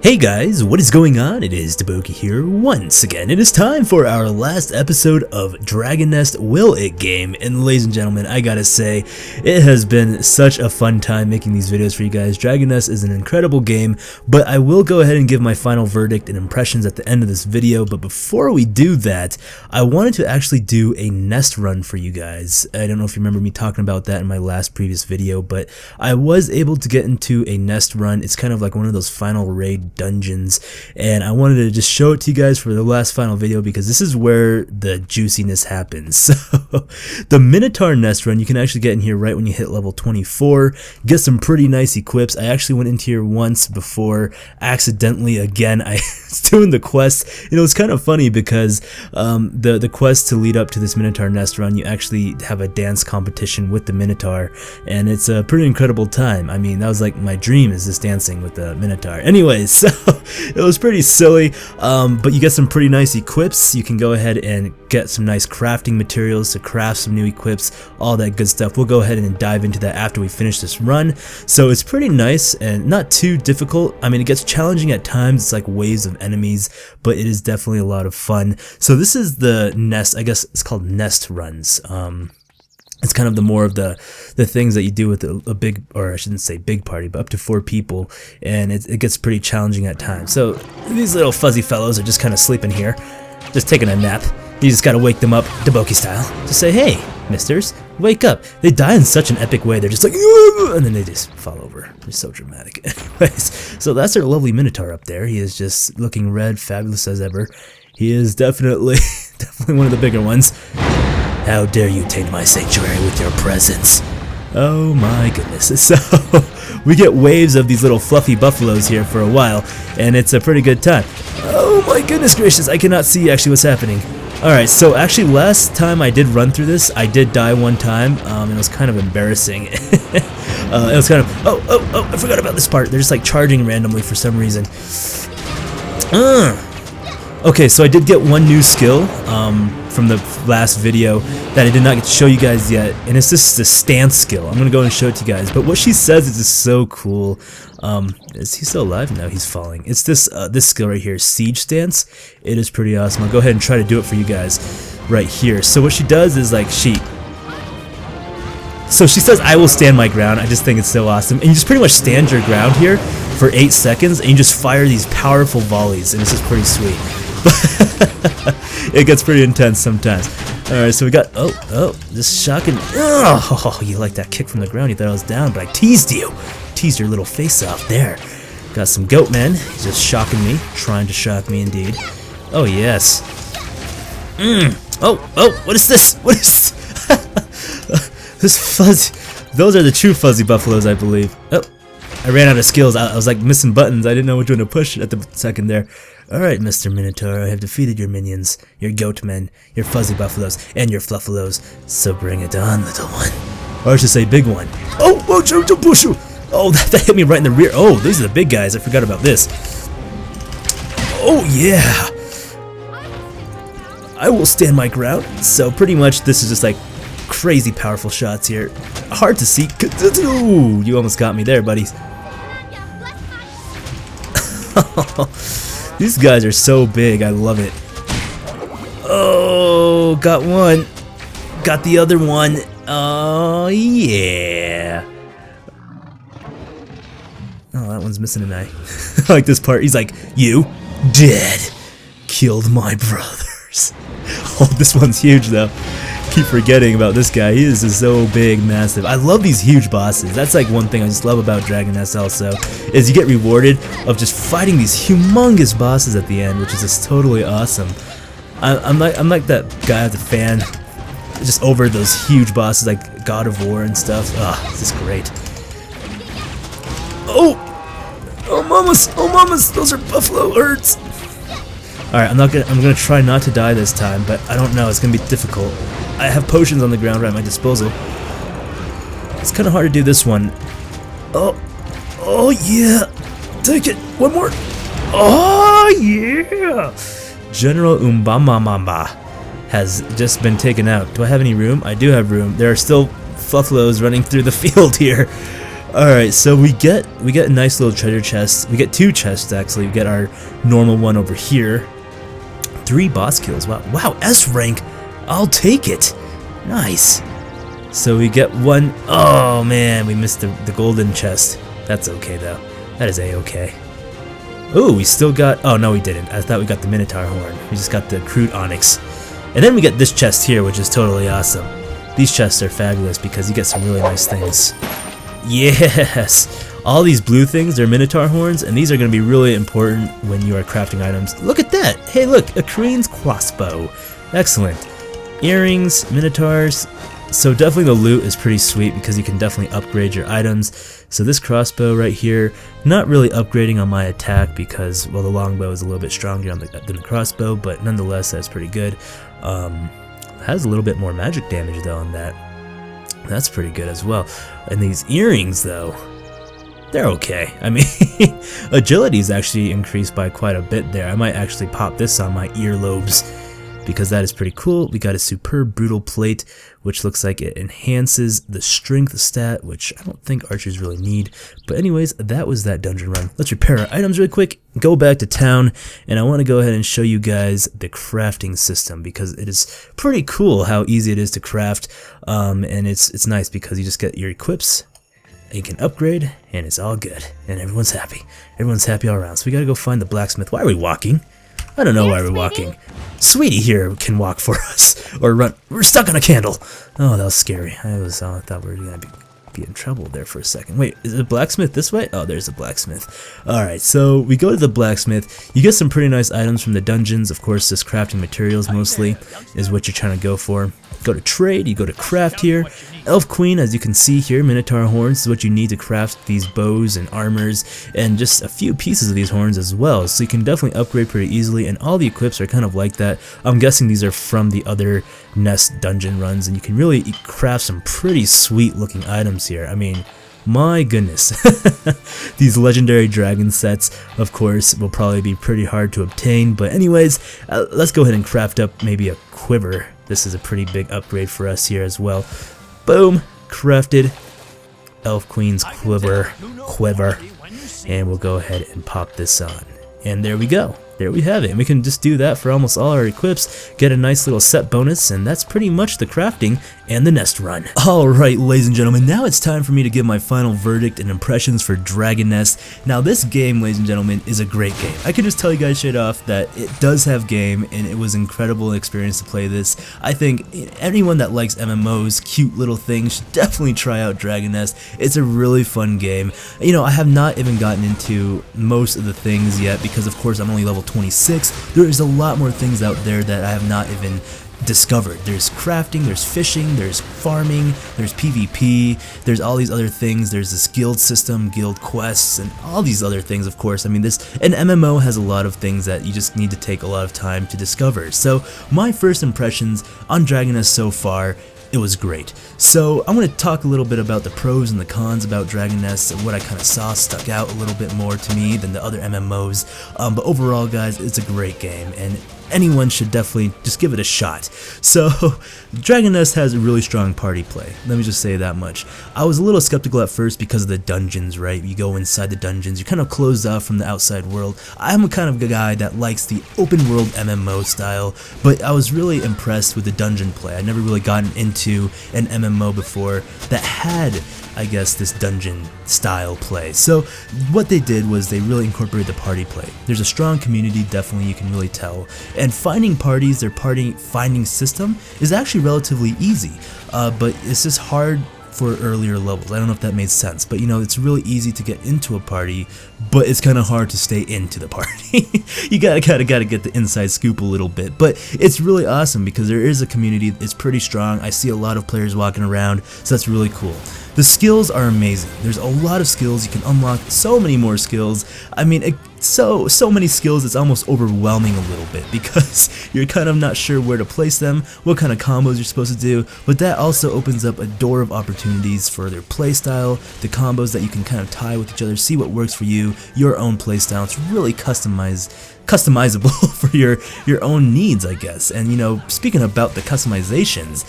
Hey guys, what is going on? It is DaBoki here once again. It is time for our last episode of Dragon Nest Will It game, and ladies and gentlemen, I gotta say, it has been such a fun time making these videos for you guys. Dragon Nest is an incredible game, but I will go ahead and give my final verdict and impressions at the end of this video. But before we do that, I wanted to actually do a nest run for you guys. I don't know if you remember me talking about that in my last previous video, but I was able to get into a nest run. It's kind of like one of those final raid dungeons, and I wanted to just show it to you guys for the last final video because this is where the juiciness happens. So the Minotaur nest run, you can actually get in here right when you hit level 24, get some pretty nice equips. I actually went into here once before accidentally again. I was doing the quest. You know, it's kind of funny because the quest to lead up to this Minotaur nest run, you actually have a dance competition with the Minotaur, and it's a pretty incredible time. I mean, that was like my dream, is just dancing with the Minotaur. Anyways, so it was pretty silly, but you get some pretty nice equips. You can go ahead and get some nice crafting materials to craft some new equips, all that good stuff. We'll go ahead and dive into that after we finish this run. So it's pretty nice and not too difficult. I mean, it gets challenging at times. It's like waves of enemies, but it is definitely a lot of fun. So this is the nest, I guess it's called nest runs. It's kind of the more of the things that you do with a big, or I shouldn't say big party, but up to 4 people, and it gets pretty challenging at times. So these little fuzzy fellows are just kind of sleeping here, just taking a nap. You just gotta wake them up, DaBoki style, to say, hey, misters, wake up. They die in such an epic way, they're just like, "Ugh!" And then they just fall over. They're so dramatic. Anyways, so that's our lovely Minotaur up there. He is just looking red, fabulous as ever. He is definitely one of the bigger ones. How dare you taint my sanctuary with your presence? Oh my goodness. So we get waves of these little fluffy buffaloes here for a while, and it's a pretty good time. Oh my goodness gracious, I cannot see actually what's happening. Alright, so actually last time I did run through this, I did die one time, and it was kind of embarrassing. It was kind of, oh, I forgot about this part. They're just like charging randomly for some reason. Okay, so I did get one new skill from the last video that I did not get to show you guys yet, and it's just the stance skill. I'm gonna go and show it to you guys, but what she says is just so cool. Is he still alive? No, he's falling. It's this this skill right here, siege stance. It is pretty awesome. I'll go ahead and try to do it for you guys right here. So what she does is like she says, I will stand my ground. I just think it's so awesome. And you just pretty much stand your ground here for 8 seconds, and you just fire these powerful volleys, and it's just pretty sweet. It gets pretty intense sometimes. Alright, so we got, this shocking, oh, you like that kick from the ground. You thought I was down, but I teased you. Teased your little face off there. Got some goat men. He's just shocking me, trying to shock me indeed. Oh, yes. Oh, what is this? What is this fuzzy? Those are the true fuzzy buffaloes, I believe. Oh, I ran out of skills. I was like missing buttons. I didn't know which one to push at the second there. Alright, Mr. Minotaur, I have defeated your minions, your goat men, your fuzzy buffaloes, and your fluffalos. So bring it on, little one. Or I should say big one. Oh, that hit me right in the rear. Oh, these are the big guys. I forgot about this. Oh, yeah. I will stand my ground. So pretty much this is just like crazy powerful shots here. Hard to see. Ooh, you almost got me there, buddy. These guys are so big, I love it. Oh, got one. Got the other one. Oh, yeah. Oh, that one's missing an eye. I like this part. He's like, you dead. Killed my brothers. Oh, this one's huge, though. Keep forgetting about this guy. He is just so big, massive. I love these huge bosses. That's like one thing I just love about Dragon Nest also, is you get rewarded of just fighting these humongous bosses at the end, which is just totally awesome. I'm like that guy at the fan, just over those huge bosses like God of War and stuff. Ah, this is great. Oh mamas, those are buffalo herds. Alright, I'm gonna try not to die this time, but I don't know, it's gonna be difficult. I have potions on the ground right at my disposal. It's kinda hard to do this one. Oh yeah! Take it! One more! Oh yeah! General Umbamamamba has just been taken out. Do I have any room? I do have room. There are still fluffalos running through the field here. Alright, so we get a nice little treasure chest. We get 2 chests actually. We get our normal one over here. 3 boss kills. Wow, S rank. I'll take it. Nice. So we get 1. Oh man, we missed the golden chest. That's okay though. That is a-okay. Ooh, we still got. Oh no, we didn't. I thought we got the Minotaur horn. We just got the crude onyx. And then we get this chest here, which is totally awesome. These chests are fabulous because you get some really nice things. Yes! All these blue things, they're Minotaur horns, and these are going to be really important when you are crafting items. Look at that! Hey look, a Korean's crossbow. Excellent. Earrings, Minotaurs. So definitely the loot is pretty sweet because you can definitely upgrade your items. So this crossbow right here, not really upgrading on my attack because, well, the longbow is a little bit stronger than the crossbow, but nonetheless that's pretty good. Has a little bit more magic damage though on that. That's pretty good as well. And these earrings though, they're okay. I mean, agility is actually increased by quite a bit there. I might actually pop this on my earlobes because that is pretty cool. We got a superb brutal plate, which looks like it enhances the strength stat, which I don't think archers really need. But anyways, that was that dungeon run. Let's repair our items really quick, go back to town, and I want to go ahead and show you guys the crafting system because it is pretty cool how easy it is to craft. And it's nice because you just get your equips, and you can upgrade, and it's all good, and everyone's happy. Everyone's happy all around. So we gotta go find the blacksmith. Why are we walking? I don't know why we're walking. Sweetie here can walk for us, or run. We're stuck on a candle. Oh, that was scary. I thought we were gonna be in trouble there for a second. Wait, is it a blacksmith this way? Oh, there's a blacksmith. Alright, so we go to the blacksmith. You get some pretty nice items from the dungeons. Of course, this crafting materials mostly is what you're trying to go for. Go to trade, you go to craft here. Elf Queen, as you can see here, Minotaur horns is what you need to craft these bows and armors, and just a few pieces of these horns as well. So you can definitely upgrade pretty easily, and all the equips are kind of like that. I'm guessing these are from the other Nest dungeon runs, and you can really craft some pretty sweet looking items here. I mean, my goodness. These legendary dragon sets, of course, will probably be pretty hard to obtain, but anyways, let's go ahead and craft up maybe a quiver. This is a pretty big upgrade for us here as well. Boom, crafted Elf Queen's quiver, and we'll go ahead and pop this on. And there we go. There we have it. And we can just do that for almost all our equips, get a nice little set bonus, and that's pretty much the crafting and the Nest run. Alright, ladies and gentlemen, now it's time for me to give my final verdict and impressions for Dragon Nest. Now this game, ladies and gentlemen, is a great game. I can just tell you guys straight off that it does have game, and it was an incredible experience to play this. I think anyone that likes MMOs, cute little things, should definitely try out Dragon Nest. It's a really fun game. You know, I have not even gotten into most of the things yet because of course I'm only level 26. There is a lot more things out there that I have not even discovered. There's crafting, there's fishing, there's farming, there's PvP, there's all these other things, there's this guild system, guild quests, and all these other things, of course. I mean, an MMO has a lot of things that you just need to take a lot of time to discover. So my first impressions on Dragon Nest so far, it was great. So I'm going to talk a little bit about the pros and the cons about Dragon Nest and what I kind of saw stuck out a little bit more to me than the other MMOs. But overall, guys, it's a great game, and anyone should definitely just give it a shot. So Dragon Nest has a really strong party play. Let me just say that much. I was a little skeptical at first because of the dungeons, right? You go inside the dungeons, you're kind of closed off from the outside world. I'm a kind of a guy that likes the open world MMO style, but I was really impressed with the dungeon play. I'd never really gotten into an MMO before that had, I guess, this dungeon style play. So what they did was they really incorporated the party play. There's a strong community, definitely, you can really tell. And finding parties, their party finding system is actually relatively easy, but it's just hard for earlier levels. I don't know if that made sense, but you know, it's really easy to get into a party, but it's kind of hard to stay into the party. You gotta get the inside scoop a little bit, but it's really awesome because there is a community. It's pretty strong. I see a lot of players walking around, so that's really cool. The skills are amazing. There's a lot of skills. You can unlock so many more skills. I mean, so many skills, it's almost overwhelming a little bit because you're kind of not sure where to place them, what kind of combos you're supposed to do, but that also opens up a door of opportunities for their playstyle, the combos that you can kind of tie with each other, see what works for you, your own playstyle. It's really customizable for your own needs, I guess. And you know, speaking about the customizations,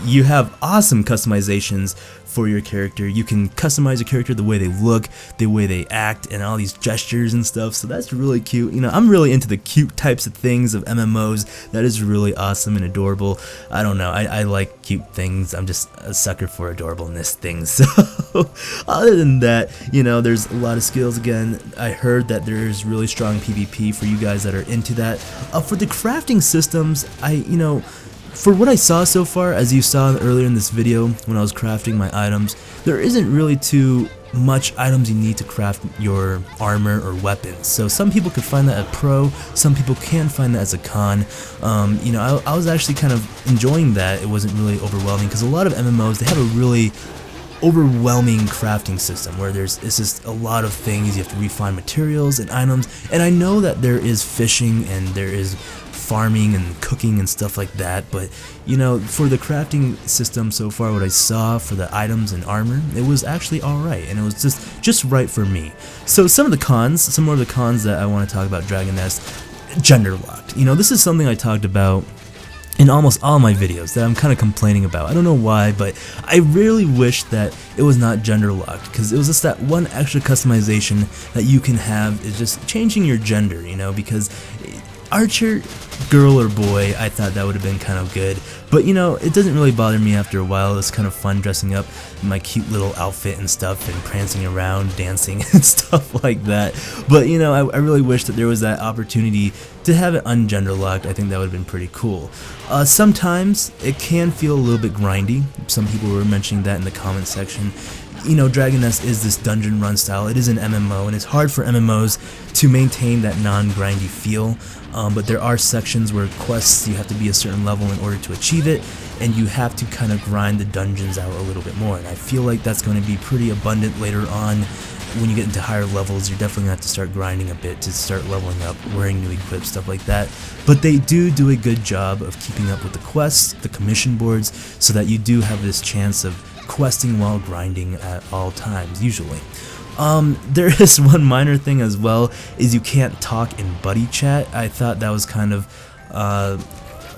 you have awesome customizations for your character. You can customize your character the way they look, the way they act, and all these gestures and stuff, so that's really cute. You know, I'm really into the cute types of things of MMOs. That is really awesome and adorable. I don't know, I like cute things. I'm just a sucker for adorableness things. So other than that, you know, there's a lot of skills. Again, I heard that there's really strong PvP for you guys that are into that. For the crafting systems, you know, for what I saw so far, as you saw earlier in this video when I was crafting my items, there isn't really too much items you need to craft your armor or weapons. So some people could find that a pro, some people can find that as a con. You know, I was actually kind of enjoying that. It wasn't really overwhelming, because a lot of MMOs, they have a really overwhelming crafting system where it's just a lot of things. You have to refine materials and items, and I know that there is fishing and there is farming and cooking and stuff like that, but you know, for the crafting system so far, what I saw for the items and armor, it was actually alright, and it was just right for me. So some more of the cons that I want to talk about Dragon Nest: gender locked. You know, this is something I talked about in almost all my videos that I'm kind of complaining about. I don't know why, but I really wish that it was not gender locked, because it was just that one extra customization that you can have is just changing your gender, you know, because Archer, girl or boy, I thought that would have been kind of good, but you know, it doesn't really bother me after a while. It's kind of fun dressing up in my cute little outfit and stuff and prancing around, dancing and stuff like that. But you know, I really wish that there was that opportunity to have it ungender locked. I think that would have been pretty cool. Sometimes it can feel a little bit grindy. Some people were mentioning that in the comment section. You know, Dragon Nest is this dungeon run style. It is an MMO, and it's hard for MMOs to maintain that non-grindy feel. But there are sections where quests, you have to be a certain level in order to achieve it, and you have to kind of grind the dungeons out a little bit more. And I feel like that's going to be pretty abundant later on. When you get into higher levels, you're definitely going to have to start grinding a bit to start leveling up, wearing new equip, stuff like that. But they do a good job of keeping up with the quests, the commission boards, so that you do have this chance of questing while grinding at all times, usually. There is one minor thing as well, is you can't talk in buddy chat. I thought that was kind of a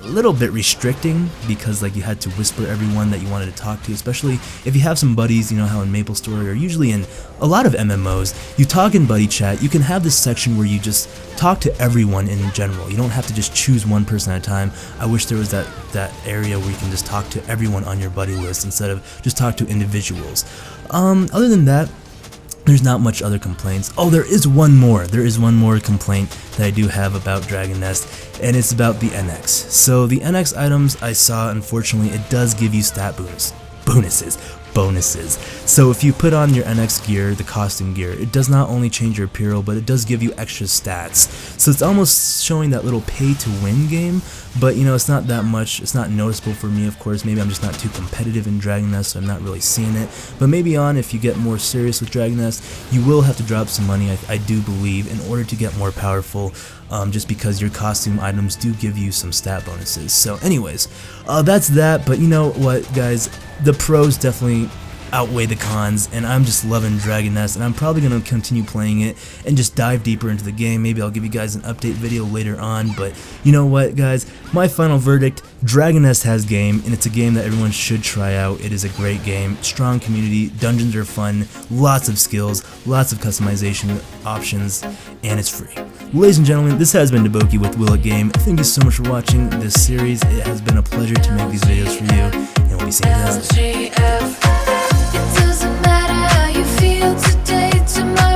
little bit restricting, because like you had to whisper everyone that you wanted to talk to, especially if you have some buddies. You know how in MapleStory, or usually in a lot of MMOs, you talk in buddy chat. You can have this section where you just talk to everyone in general. You don't have to just choose one person at a time. I wish there was that area where you can just talk to everyone on your buddy list instead of just talk to individuals. Other than that, there's not much other complaints. Oh, there is one more. There is one more complaint that I do have about Dragon Nest, and it's about the NX. So the NX items I saw, unfortunately, it does give you stat bonuses. So if you put on your NX gear, the costume gear, it does not only change your apparel, but it does give you extra stats. So it's almost showing that little pay to win game, but you know, it's not that much. It's not noticeable for me, of course. Maybe I'm just not too competitive in Dragon Nest, so I'm not really seeing it. But maybe if you get more serious with Dragon Nest, you will have to drop some money, I do believe, in order to get more powerful, just because your costume items do give you some stat bonuses. So anyways, that's that. But you know what, guys, the pros definitely outweigh the cons, and I'm just loving Dragon Nest, and I'm probably going to continue playing it and just dive deeper into the game. Maybe I'll give you guys an update video later on, but you know what, guys, my final verdict: Dragon Nest has game, and it's a game that everyone should try out. It is a great game, strong community, dungeons are fun, lots of skills, lots of customization options, and it's free. Ladies and gentlemen, this has been DaBoki with Will It Game. Thank you so much for watching this series. It has been a pleasure to make these videos for you, and we'll be seeing you guys later. It doesn't matter how you feel today, tomorrow.